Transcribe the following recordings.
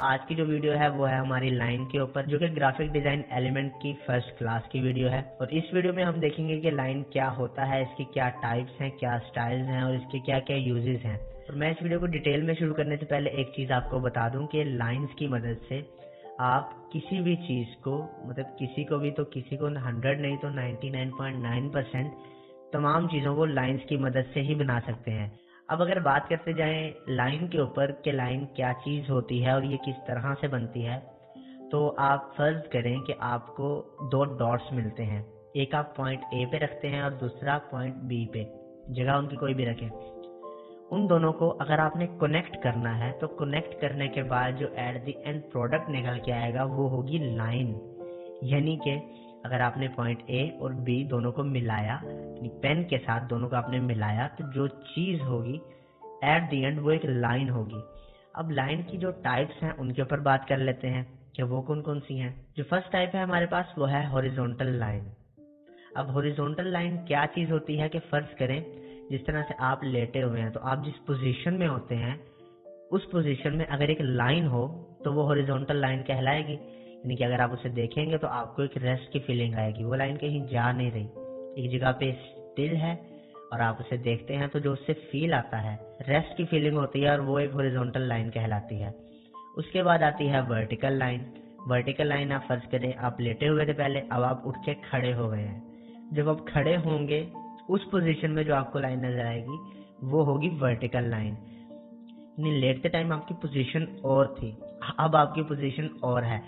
आज की जो वीडियो है वो है हमारी लाइन के ऊपर, जो कि ग्राफिक डिजाइन एलिमेंट की फर्स्ट क्लास की वीडियो है। और इस वीडियो में हम देखेंगे कि लाइन क्या होता है, इसकी क्या टाइप्स हैं, क्या स्टाइल्स हैं और इसके क्या क्या यूजेस हैं। और मैं इस वीडियो को डिटेल में शुरू करने से पहले एक चीज आपको बता दूं कि लाइंस की मदद से आप किसी भी चीज को, मतलब किसी को भी, तो किसी को 100 नहीं तो 99.9% तमाम चीजों को लाइंस की मदद से ही बना सकते हैं। अब अगर बात करते जाएं लाइन के ऊपर कि लाइन क्या चीज होती है और ये किस तरह से बनती है, तो आप फर्ज करें कि आपको दो डॉट्स मिलते हैं, एक आप पॉइंट ए पे रखते हैं और दूसरा पॉइंट बी पे, जगह उनकी कोई भी रखें। उन दोनों को अगर आपने कनेक्ट करना है तो कनेक्ट करने के बाद जो एट द एंड प्रोडक्ट निकल के आएगा वो होगी लाइन। यानी कि अगर आपने पॉइंट ए और बी दोनों को मिलाया, पेन के साथ दोनों को आपने मिलाया, तो जो चीज होगी एट द एंड वो एक लाइन होगी। अब लाइन की जो टाइप्स हैं उनके ऊपर बात कर लेते हैं कि वो कौन कौन सी हैं। जो फर्स्ट टाइप है हमारे पास वो है हॉरिजॉन्टल लाइन। अब हॉरिजॉन्टल लाइन क्या चीज होती है कि फर्ज करें जिस तरह से आप लेटे हुए हैं, तो आप जिस पोजीशन में होते हैं उस पोजीशन में अगर एक लाइन हो तो वो हॉरिजॉन्टल लाइन कहलाएगी। यानी कि अगर आप उसे देखेंगे तो आपको एक रेस्ट की फीलिंग आएगी, वो लाइन कहीं जा नहीं रही, एक जगह पे स्टिल है और आप उसे देखते हैं तो जो उससे फील आता है रेस्ट की फीलिंग होती है और वो एक हॉरिजॉन्टल लाइन कहलाती है। उसके बाद आती है वर्टिकल लाइन। वर्टिकल लाइन आप फर्ज करें आप लेटे हुए थे पहले, अब आप उठ के खड़े हो गए हैं। जब आप खड़े होंगे उस पोजीशन में जो आपको लाइन नजर आएगी वो होगी वर्टिकल लाइन। लेटते टाइम आपकी पोजीशन और थी, अब आपकी पोजीशन और है,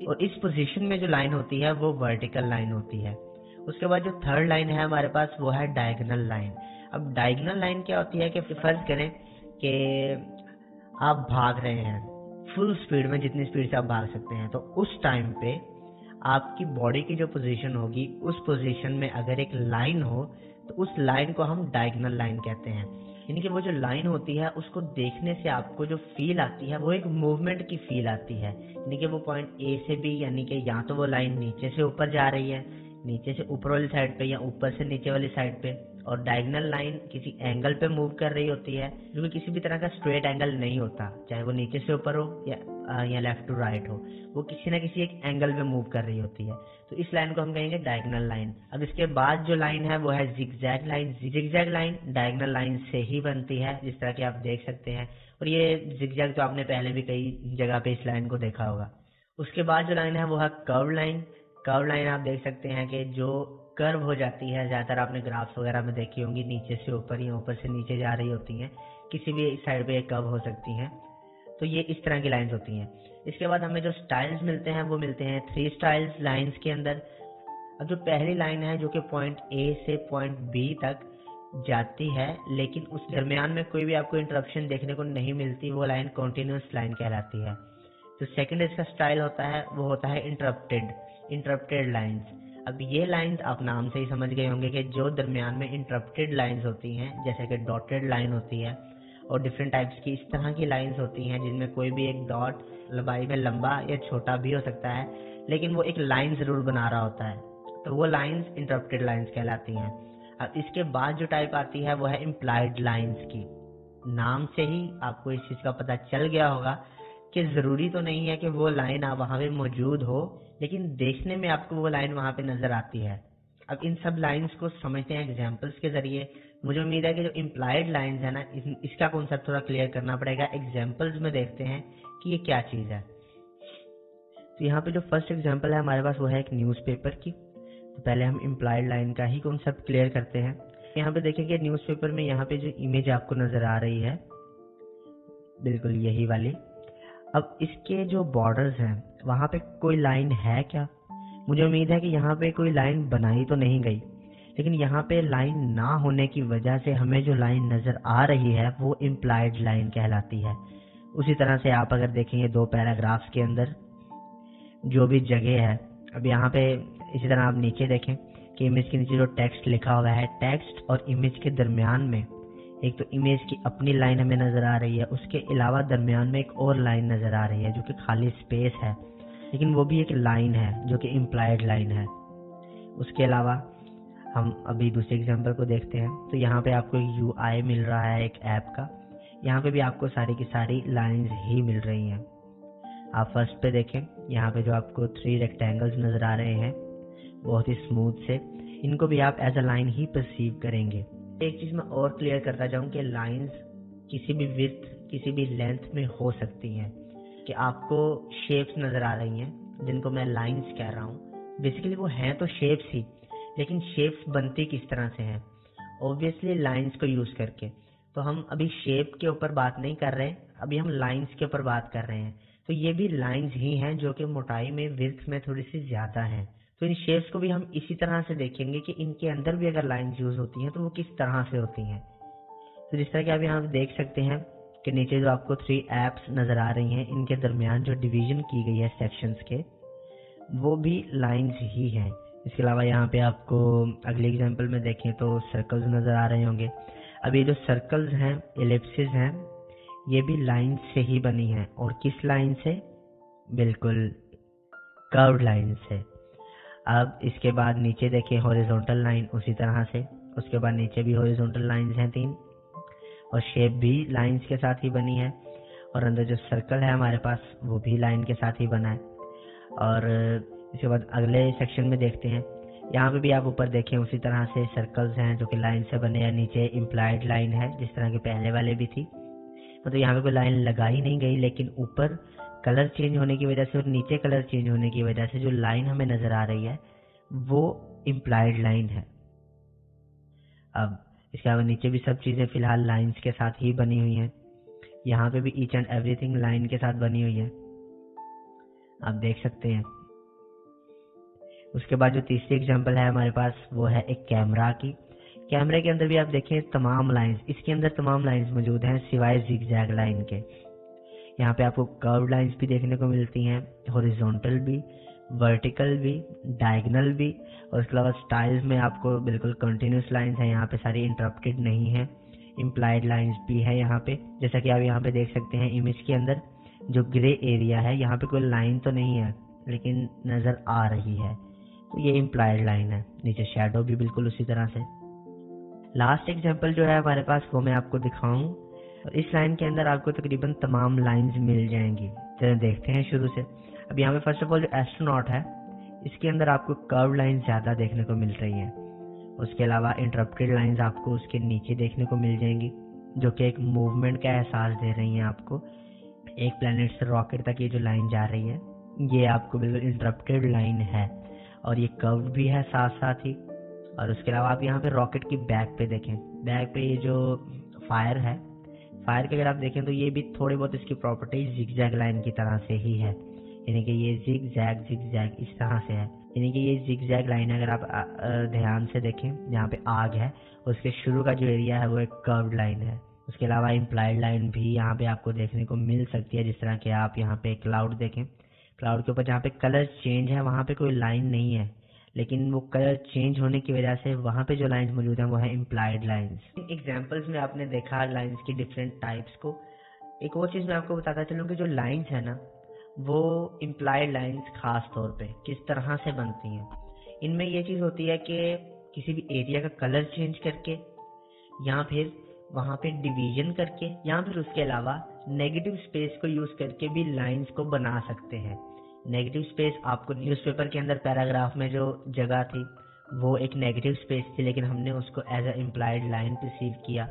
और इस पोजीशन में जो लाइन होती है वो वर्टिकल लाइन होती है। उसके बाद जो थर्ड लाइन है हमारे पास वो है डायगोनल लाइन। अब डायगोनल लाइन क्या होती है कि फर्ज करें कि आप भाग रहे हैं फुल स्पीड में, जितनी स्पीड से आप भाग सकते हैं, तो उस टाइम पे आपकी बॉडी की जो पोजीशन होगी उस पोजीशन में अगर एक लाइन हो तो उस लाइन को हम डायगोनल लाइन कहते हैं। यानी कि वो जो लाइन होती है उसको देखने से आपको जो फील आती है वो एक मूवमेंट की फील आती है। यानी कि वो पॉइंट ए से बी, यानी कि या तो वो लाइन नीचे से ऊपर जा रही है, नीचे से ऊपर वाली साइड पे, या ऊपर से नीचे वाली साइड पे। और डायगोनल लाइन किसी एंगल पे मूव कर रही होती है जो कि किसी भी तरह का स्ट्रेट एंगल नहीं होता, चाहे वो नीचे से ऊपर हो या लेफ्ट टू राइट हो, वो किसी ना किसी एक एंगल पे मूव कर रही होती है। तो इस लाइन को हम कहेंगे डायगोनल लाइन। अब इसके बाद जो लाइन है वो है zigzag line. Zigzag line diagonal line से ही बनती है, जिस तरह की आप देख सकते हैं, और ये जिगजैग तो आपने पहले भी कई जगह पे इस लाइन को देखा होगा। उसके बाद जो लाइन है वो है कर्व लाइन। कर्व लाइन आप देख सकते हैं कि जो कर्व हो जाती है, ज्यादातर आपने ग्राफ्स वगैरह में देखी होंगी, नीचे से ऊपर या ऊपर से नीचे जा रही होती हैं, किसी भी साइड पे कर्व हो सकती हैं। तो ये इस तरह की लाइंस होती हैं। इसके बाद हमें जो स्टाइल्स मिलते हैं वो मिलते हैं 3 स्टाइल्स लाइंस के अंदर। अब जो पहली लाइन है जो कि पॉइंट ए से पॉइंट बी तक जाती है लेकिन उस दरमियान में कोई भी आपको इंटरप्शन देखने को नहीं मिलती, वो लाइन कॉन्टिन्यूस लाइन कहलाती है। जो सेकंड इसका स्टाइल होता है वो होता है इंटरप्टेड लाइंस। अब ये लाइंस आप नाम से ही समझ गए होंगे कि जो दरमियान में इंटरप्टेड लाइंस होती हैं, जैसे कि डॉटेड लाइन होती है और डिफरेंट टाइप्स की इस तरह की लाइंस होती हैं जिनमें कोई भी एक डॉट लंबाई में लंबा या छोटा भी हो सकता है लेकिन वो एक लाइन जरूर बना रहा होता है, तो वो लाइंस इंटरप्टेड लाइंस कहलाती हैं। अब इसके बाद जो टाइप आती है वो है इम्प्लाइड लाइंस की। नाम से ही आपको इस चीज का पता चल गया होगा कि जरूरी तो नहीं है कि वो लाइन आप वहां पे मौजूद हो, लेकिन देखने में आपको वो लाइन वहां पे नजर आती है। अब इन सब लाइंस को समझते हैं एग्जांपल्स के जरिए। मुझे उम्मीद है कि जो इम्प्लाइड लाइंस है ना, इसका कॉन्सेप्ट थोड़ा क्लियर करना पड़ेगा। एग्जांपल्स में देखते हैं कि ये क्या चीज है। तो यहाँ पे जो फर्स्ट एग्जांपल है हमारे पास वो है एक न्यूज़पेपर की। तो पहले हम इम्प्लाइड लाइन का ही कॉन्सेप्ट क्लियर करते हैं। यहाँ पे देखेंगे न्यूज़पेपर में यहाँ पे जो इमेज आपको नजर आ रही है बिल्कुल यही वाली। अब इसके जो बॉर्डर्स हैं वहां पे कोई लाइन है क्या? मुझे उम्मीद है कि यहाँ पे कोई लाइन बनाई तो नहीं गई, लेकिन यहाँ पे लाइन ना होने की वजह से हमें जो लाइन नजर आ रही है वो इम्प्लाइड लाइन कहलाती है। उसी तरह से आप अगर देखेंगे दो पैराग्राफ्स के अंदर जो भी जगह है, अब यहाँ पे इसी तरह आप नीचे देखें कि इमेज के नीचे जो टेक्स्ट लिखा हुआ है, टेक्स्ट और इमेज के दरमियान में एक तो इमेज की अपनी लाइन हमें नजर आ रही है, उसके अलावा दरमियान में एक और लाइन नजर आ रही है जो कि खाली स्पेस है, लेकिन वो भी एक लाइन है जो कि इम्प्लाइड लाइन है। उसके अलावा हम अभी दूसरे एग्जांपल को देखते हैं। तो यहाँ पे आपको एक यूआई मिल रहा है एक ऐप का, यहाँ पे भी आपको सारी की सारी लाइंस ही मिल रही हैं। आप फर्स्ट पे देखें, यहाँ पे जो आपको 3 रेक्टेंगल्स नज़र आ रहे हैं बहुत ही स्मूथ से, इनको भी आप एज अ लाइन ही परसीव करेंगे। एक चीज़ मैं और क्लियर करता जाऊँ कि लाइंस किसी भी विड्थ किसी भी लेंथ में हो सकती हैं, कि आपको शेप्स नज़र आ रही हैं जिनको मैं लाइंस कह रहा हूँ, बेसिकली वो हैं तो शेप्स ही, लेकिन शेप्स बनती किस तरह से हैं? ऑब्वियसली लाइंस को यूज़ करके। तो हम अभी शेप के ऊपर बात नहीं कर रहे, अभी हम लाइंस के ऊपर बात कर रहे हैं। तो ये भी लाइंस ही हैं जो कि मोटाई में विड्थ में थोड़ी सी ज़्यादा हैं। तो इन शेप्स को भी हम इसी तरह से देखेंगे कि इनके अंदर भी अगर लाइंस यूज़ होती हैं तो वो किस तरह से होती हैं। तो जिस तरह कि अभी आप देख सकते हैं कि नीचे जो आपको 3 एप्स नज़र आ रही हैं, इनके दरमियान जो डिवीजन की गई है सेक्शंस के, वो भी लाइंस ही हैं। इसके अलावा यहाँ पे आपको अगले एग्जांपल में देखें तो सर्कल्स नज़र आ रहे होंगे। अब ये जो सर्कल्स हैं, एलिप्सिस हैं, ये भी लाइन से ही बनी हैं। और किस लाइन से? बिल्कुल कर्व्ड लाइन से। अब इसके बाद नीचे देखें हॉरिजॉन्टल लाइन उसी तरह से, उसके बाद नीचे भी हॉरिजॉन्टल लाइंस हैं 3, और शेप भी लाइंस के साथ ही बनी है, और अंदर जो सर्कल है हमारे पास वो भी लाइन के साथ ही बना है। और इसके बाद अगले सेक्शन में देखते हैं, यहाँ पे भी आप ऊपर देखें उसी तरह से सर्कल्स हैं जो कि लाइन से बने हैं, नीचे इम्प्लाइड लाइन है जिस तरह के पहले वाले भी थी। मतलब यहाँ पे कोई लाइन लगाई नहीं गई, लेकिन ऊपर कलर चेंज होने की वजह से और नीचे कलर चेंज होने की वजह से जो लाइन हमें नज़र आ रही है वो इम्प्लाइड लाइन है। अब इसके अलावा नीचे भी सब चीज़ें फिलहाल लाइंस के साथ ही बनी हुई हैं। यहाँ पे भी ईच एंड एवरीथिंग लाइन के साथ बनी हुई है, आप देख सकते हैं। उसके बाद जो तीसरी एग्जांपल है हमारे पास वो है एक कैमरा की। कैमरे के अंदर भी आप देखें तमाम लाइंस, इसके अंदर तमाम लाइंस मौजूद हैं सिवाय जिगजैग लाइन के। यहाँ पे आपको कर्व लाइंस भी देखने को मिलती हैं, हॉरिजॉन्टल भी, वर्टिकल भी, डायगोनल भी, और उसके अलावा स्टाइल्स में आपको बिल्कुल कंटिन्यूस लाइंस हैं, यहाँ पे सारी इंटरप्टेड नहीं है। इम्प्लाइड लाइंस भी है यहाँ पे, जैसा कि आप यहाँ पे देख सकते हैं इमेज के अंदर जो ग्रे एरिया है, यहाँ पे कोई लाइन तो नहीं है लेकिन नज़र आ रही है, तो ये इम्प्लाइड लाइन है। नीचे शेडो भी बिल्कुल उसी तरह से। लास्ट एग्जांपल जो है हमारे पास वो मैं आपको दिखाऊं, और इस लाइन के अंदर आपको तकरीबन तमाम लाइंस मिल जाएंगी। चलिए देखते हैं शुरू से। अब यहाँ पे फर्स्ट ऑफ ऑल जो एस्ट्रोनॉट है इसके अंदर आपको कर्व लाइन ज़्यादा देखने को मिल रही है। उसके अलावा इंटरप्टेड लाइंस आपको उसके नीचे देखने को मिल जाएंगी जो कि एक मूवमेंट का एहसास दे रही हैं आपको। एक प्लेनेट से रॉकेट तक ये जो लाइन जा रही है ये आपको बिल्कुल इंटरप्टेड लाइन है, और ये कर्व भी है साथ साथ ही। और उसके अलावा आप यहाँ पे रॉकेट की बैक पे देखें, बैक पे ये जो फायर है, फायर के अगर आप देखें तो ये भी थोड़ी बहुत इसकी प्रॉपर्टीज जिगजैग लाइन की तरह से ही है, यानी कि ये जिगजैग इस तरह से है, यानी कि ये जिगजैग लाइन है। अगर आप ध्यान से देखें यहाँ पे आग है, उसके शुरू का जो एरिया है वो एक कर्व्ड लाइन है। उसके अलावा इम्प्लाइड लाइन भी यहाँ पे आपको देखने को मिल सकती है, जिस तरह के आप यहाँ पे क्लाउड देखें, क्लाउड के ऊपर जहाँ पे कलर चेंज है वहाँ पे कोई लाइन नहीं है, लेकिन वो कलर चेंज होने की वजह से वहाँ पे जो लाइंस मौजूद हैं वो है इम्प्लाइड लाइंस। एग्जांपल्स में आपने देखा लाइंस की डिफरेंट टाइप्स को। एक और चीज़ मैं आपको बताता चलूँ कि जो लाइंस है ना वो इम्प्लाइड लाइंस खास तौर पे किस तरह से बनती हैं। इनमें ये चीज़ होती है कि किसी भी एरिया का कलर चेंज करके या फिर वहाँ पे डिवीजन करके या फिर उसके अलावा नेगेटिव स्पेस को यूज़ करके भी लाइंस को बना सकते हैं। नेगेटिव स्पेस आपको न्यूज़पेपर के अंदर पैराग्राफ में जो जगह थी वो एक नेगेटिव स्पेस थी, लेकिन हमने उसको as a implied line perceive किया।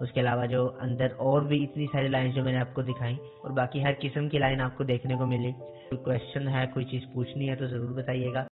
उसके अलावा जो अंदर और भी इतनी सारी लाइन जो मैंने आपको दिखाई, और बाकी हर किस्म की लाइन आपको देखने को मिली। कोई क्वेश्चन है, कोई चीज़ पूछनी है तो ज़रूर बताइएगा।